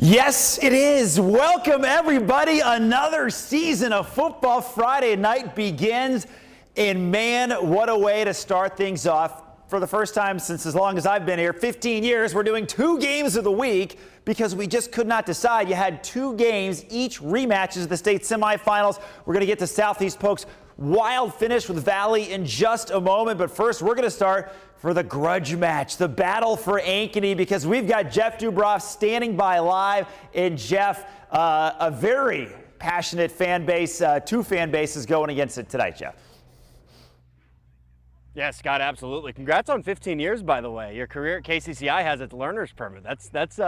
Yes, it is. Welcome, everybody. Another season of Football Friday Night begins. And man, what a way to start things off. For the first time since as long as I've been here, 15 years, we're doing 2 games of the week because we just could not decide. You had 2 games, each rematches of the state semifinals. We're going to get to Southeast Polk's wild finish with Valley in just a moment. But first, we're going to start for the grudge match, the battle for Ankeny, because we've got Jeff Dubroff standing by live. And Jeff, a very passionate fan base, 2 fan bases going against it tonight, Jeff. Yeah, Scott, absolutely. Congrats on 15 years, by the way. Your career at KCCI has its learner's permit. That's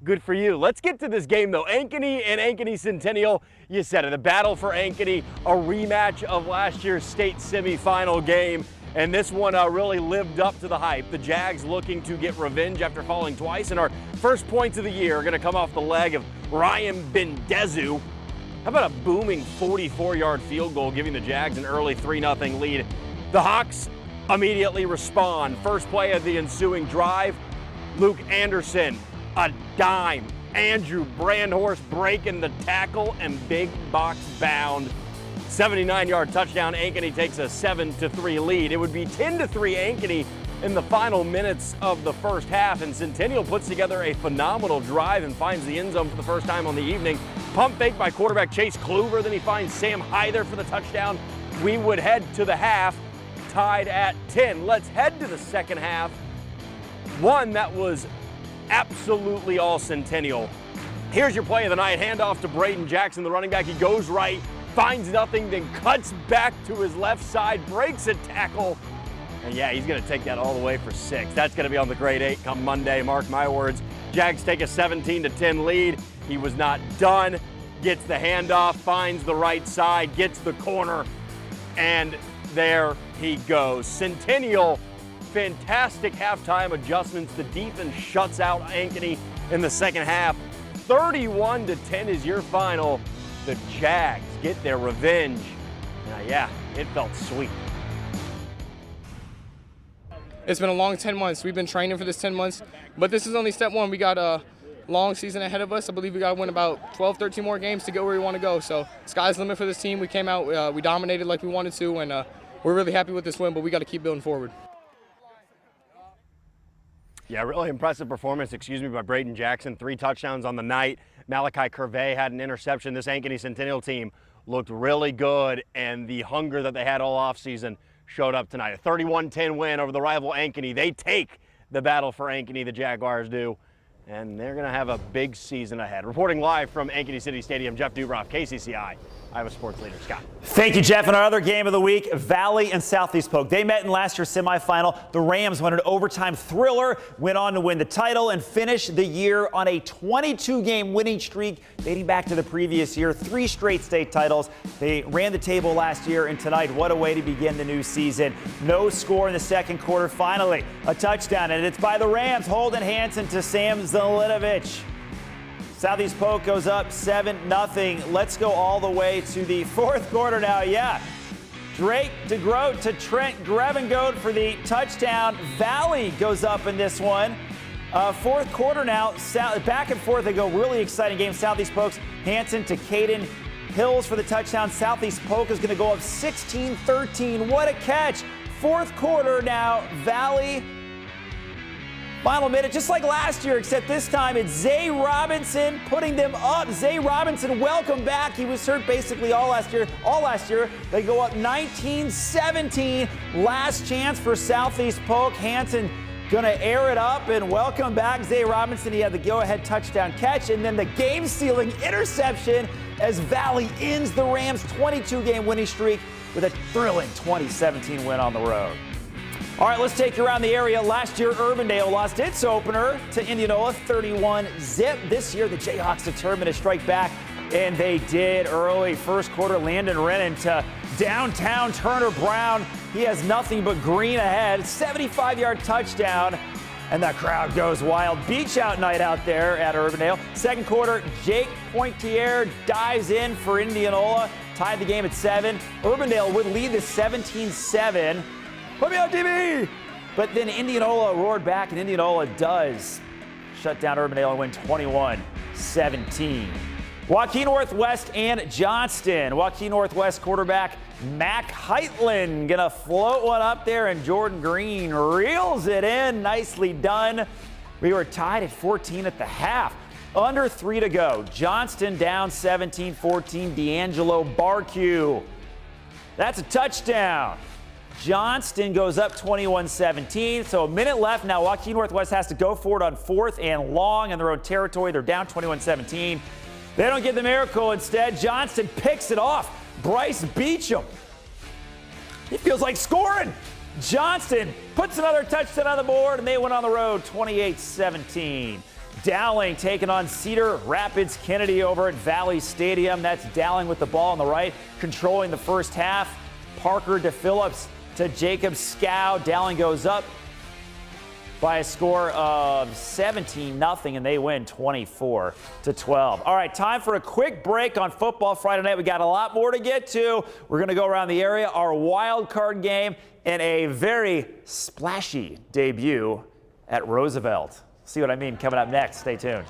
good for you. Let's get to this game, though. Ankeny and Ankeny Centennial, you said it, a battle for Ankeny, a rematch of last year's state semifinal game. And this one really lived up to the hype. The Jags looking to get revenge after falling twice. And our first points of the year are going to come off the leg of Ryan Bendezu. How about a booming 44-yard field goal, giving the Jags an early 3-0 lead. The Hawks immediately respond. First play of the ensuing drive, Luke Anderson, a dime. Andrew Brandhorst breaking the tackle and big box bound. 79-yard touchdown. Ankeny takes a 7-3 lead. It would be 10-3 Ankeny in the final minutes of the first half, and Centennial puts together a phenomenal drive and finds the end zone for the first time on the evening. Pump fake by quarterback Chase Kluver, then he finds Sam Hyther for the touchdown. We would head to the half, tied at 10. Let's head to the second half. One that was absolutely all Centennial. Here's your play of the night. Handoff to Braden Jackson, the running back. He goes right, finds nothing, then cuts back to his left side, breaks a tackle. And yeah, he's going to take that all the way for 6. That's going to be on the grade 8 come Monday, mark my words. Jags take a 17-10 lead. He was not done. Gets the handoff, finds the right side, gets the corner, and there he goes. Centennial, fantastic halftime adjustments. The defense shuts out Ankeny in the second half. 31-10 is your final. The Jags get their revenge. Yeah, it felt sweet. It's been a long 10 months. We've been training for this 10 months, but this is only step 1. We got a long season ahead of us. I believe we got to win about 12, 13 more games to get where we want to go. So sky's the limit for this team. We came out, we dominated like we wanted to, and we're really happy with this win, but we got to keep building forward. Yeah, really impressive performance, by Braden Jackson. 3 touchdowns on the night. Malachi Curvey had an interception. This Ankeny Centennial team looked really good, and the hunger that they had all offseason showed up tonight. A 31-10 win over the rival Ankeny. They take the battle for Ankeny, the Jaguars do, and they're going to have a big season ahead. Reporting live from Ankeny City Stadium, Jeff Dubroff, KCCI. Iowa Sports Leader. Scott. Thank you, Jeff. And our other game of the week, Valley and Southeast Polk. They met in last year's semifinal. The Rams won an overtime thriller, went on to win the title, and finish the year on a 22-game winning streak dating back to the previous year. 3 straight state titles. They ran the table last year, and tonight, what a way to begin the new season. No score in the second quarter. Finally, a touchdown, and it's by the Rams. Holden Hansen to Sam Zelinovich. Southeast Polk goes up 7-0. Let's go all the way to the fourth quarter now. Yeah, Drake DeGroat to Trent Grevengoat for the touchdown. Valley goes up in this one. Fourth quarter now, back and forth. They go, really exciting game. Southeast Polk's Hansen to Caden Hills for the touchdown. Southeast Polk is going to go up 16-13. What a catch. Fourth quarter now, Valley. Final minute, just like last year, except this time it's Zay Robinson putting them up. Zay Robinson, welcome back. He was hurt basically all last year. They go up 19-17. Last chance for Southeast Polk. Hansen gonna air it up, and welcome back, Zay Robinson. He had the go-ahead touchdown catch, and then the game-sealing interception as Valley ends the Rams' 22-game winning streak with a thrilling 2017 win on the road. All right, let's take you around the area. Last year, Urbandale lost its opener to Indianola, 31-zip. This year, the Jayhawks determined to strike back, and they did early. First quarter, Landon Rennan to downtown Turner Brown. He has nothing but green ahead. 75-yard touchdown, and the crowd goes wild. Beach out night out there at Urbandale. Second quarter, Jake Pointier dives in for Indianola. Tied the game at 7. Urbandale would lead the 17-7. Put me on TV! But then Indianola roared back, and Indianola does shut down Urbandale and win 21-17. Waukee Northwest and Johnston. Waukee Northwest quarterback Mac Heitland gonna float one up there, and Jordan Green reels it in. Nicely done. We were tied at 14 at the half. Under 3 to go. Johnston down 17-14. D'Angelo Barque. That's a touchdown. Johnston goes up 21-17. So a minute left. Now Waukee Northwest has to go for it on 4th and long in their own territory. They're down 21-17. They don't get the miracle. Instead, Johnston picks it off. Bryce Beecham. He feels like scoring. Johnston puts another touchdown on the board, and they went on the road 28-17. Dowling taking on Cedar Rapids Kennedy over at Valley Stadium. That's Dowling with the ball on the right, controlling the first half. Parker DePhillips to Jacob Scow. Dowling goes up by a score of 17-0, and they win 24-12. All right, time for a quick break on Football Friday night. We got a lot more to get to. We're going to go around the area, our wild card game, and a very splashy debut at Roosevelt. See what I mean coming up next. Stay tuned.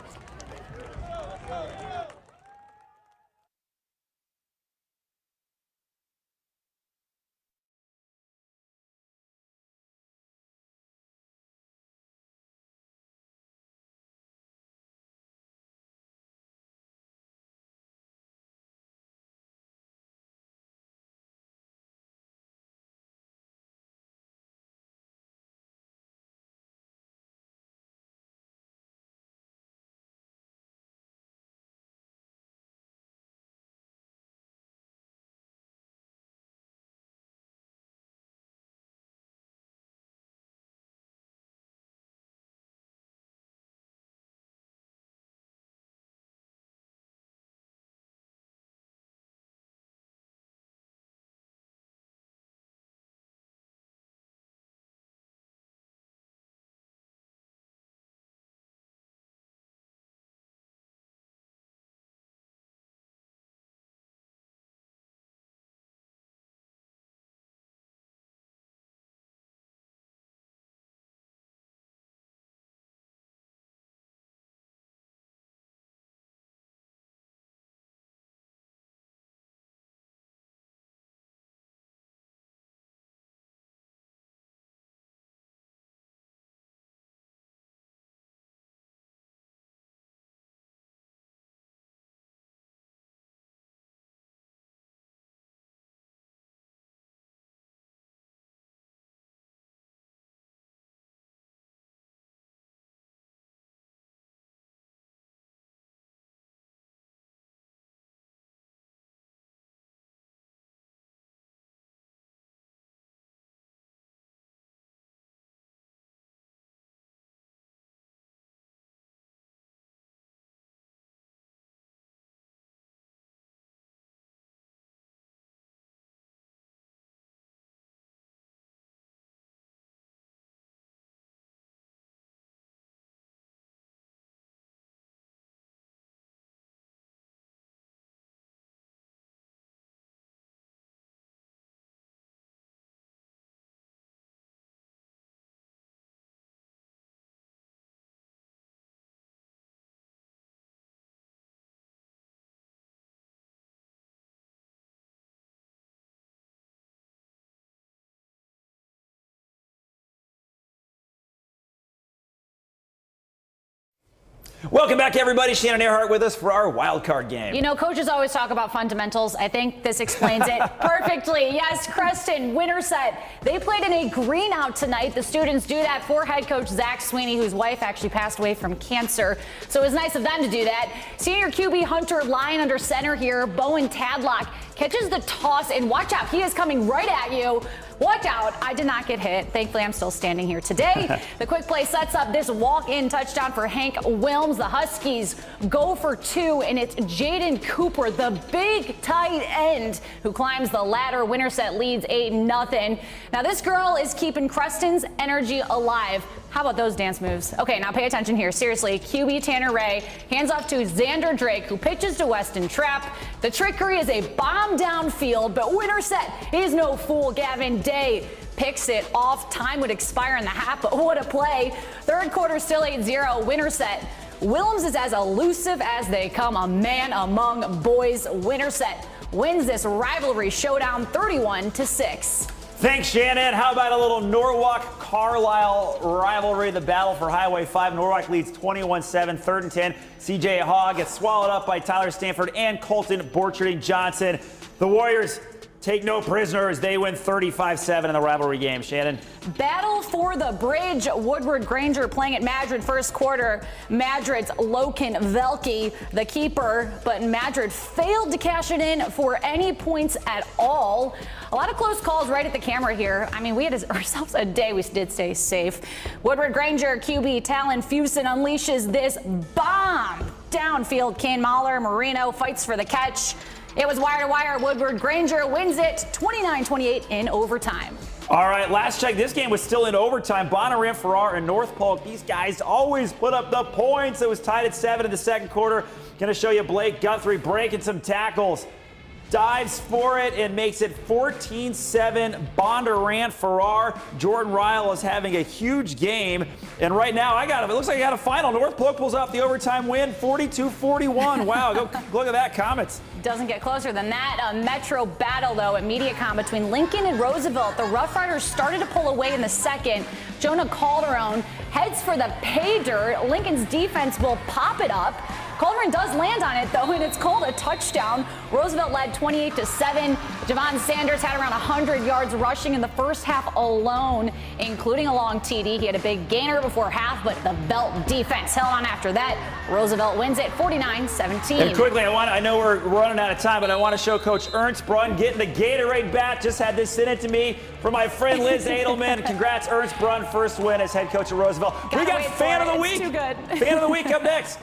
Welcome back, everybody. Shannon Earhart with us for our wild card game. You know, coaches always talk about fundamentals. I think this explains it perfectly. Yes, Creston, Winterset. They played in a green out tonight. The students do that for head coach Zach Sweeney, whose wife actually passed away from cancer. So it was nice of them to do that. Senior QB Hunter Lyon under center here. Bowen Tadlock catches the toss, and watch out, he is coming right at you. Watch out, I did not get hit. Thankfully, I'm still standing here today. The quick play sets up this walk-in touchdown for Hank Wilms. The Huskies go for 2, and it's Jaden Cooper, the big tight end, who climbs the ladder. Winterset leads 8-0. Now, this girl is keeping Creston's energy alive. How about those dance moves? Okay, now pay attention here. Seriously, QB Tanner Ray hands off to Xander Drake, who pitches to Weston Trapp. The trickery is a bomb downfield, but Winterset is no fool. Gavin Day picks it off. Time would expire in the half, but what a play. Third quarter still 8-0, winner set. Willems is as elusive as they come, a man among boys. Winner set wins this rivalry showdown 31-6. Thanks, Shannon. How about a little Norwalk-Carlisle rivalry, the battle for Highway 5. Norwalk leads 21-7, 3rd and 10. CJ Hogg gets swallowed up by Tyler Stanford and Colton Borcherding Johnson. The Warriors take no prisoners. They win 35-7 in the rivalry game. Shannon? Battle for the bridge. Woodward Granger playing at Madrid first quarter. Madrid's Loken Velke, the keeper, but Madrid failed to cash it in for any points at all. A lot of close calls right at the camera here. I mean, we had ourselves a day. We did stay safe. Woodward Granger QB Talon Fusen unleashes this bomb downfield. Kane Mahler Marino fights for the catch. It was wire to wire. Woodward Granger wins it 29-28 in overtime. All right, last check. This game was still in overtime. Bonnaroo, Farrar, and North Polk. These guys always put up the points. It was tied at 7 in the second quarter. Going to show you Blake Guthrie breaking some tackles. Dives for it and makes it 14-7. Bondurant Farrar. Jordan Ryle is having a huge game. And right now, it looks like I got a final. North Polk pulls off the overtime win, 42-41. Wow, go look at that, Comets. Doesn't get closer than that. A Metro battle, though, at MediaCom between Lincoln and Roosevelt. The Rough Riders started to pull away in the second. Jonah Calderon heads for the pay dirt. Lincoln's defense will pop it up. Calderon does land on it, though, and it's called a touchdown. Roosevelt led 28-7. Javon Sanders had around 100 yards rushing in the first half alone, including a long TD. He had a big gainer before half, but the Belt defense held on after that. Roosevelt wins it 49-17. And quickly, I know we're running out of time, but I want to show Coach Ernst Brunn getting the Gatorade bat. Just had this sent in to me from my friend Liz Edelman. Congrats, Ernst Brunn, first win as head coach of Roosevelt. We got Fan of the Week. Too good. Fan of the Week up next.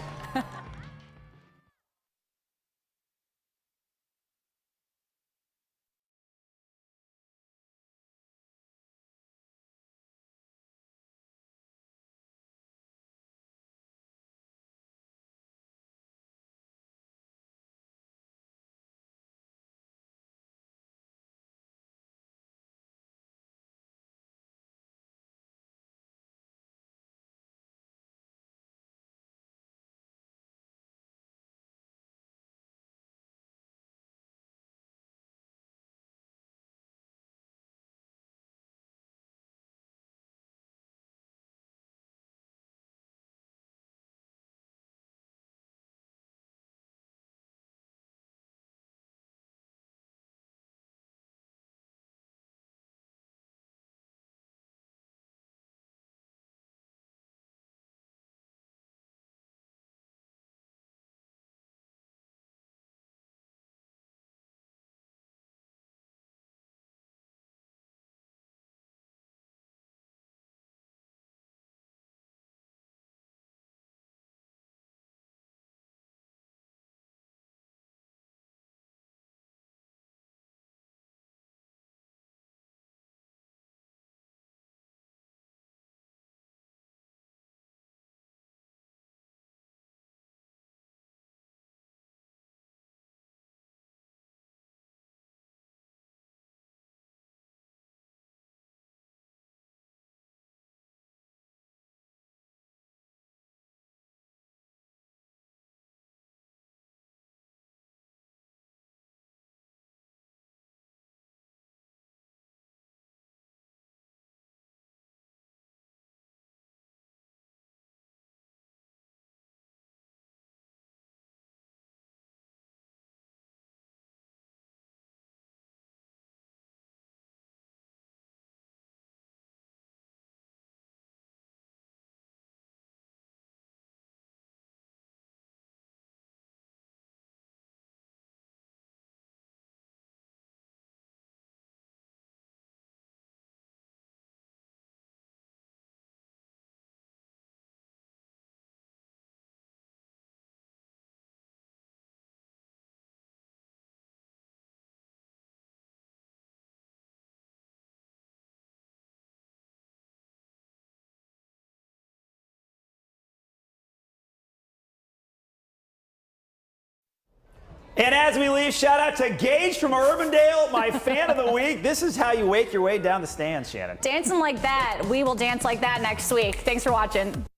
And as we leave, shout out to Gage from Urbandale, my fan of the week. This is how you wake your way down the stands, Shannon. Dancing like that. We will dance like that next week. Thanks for watching.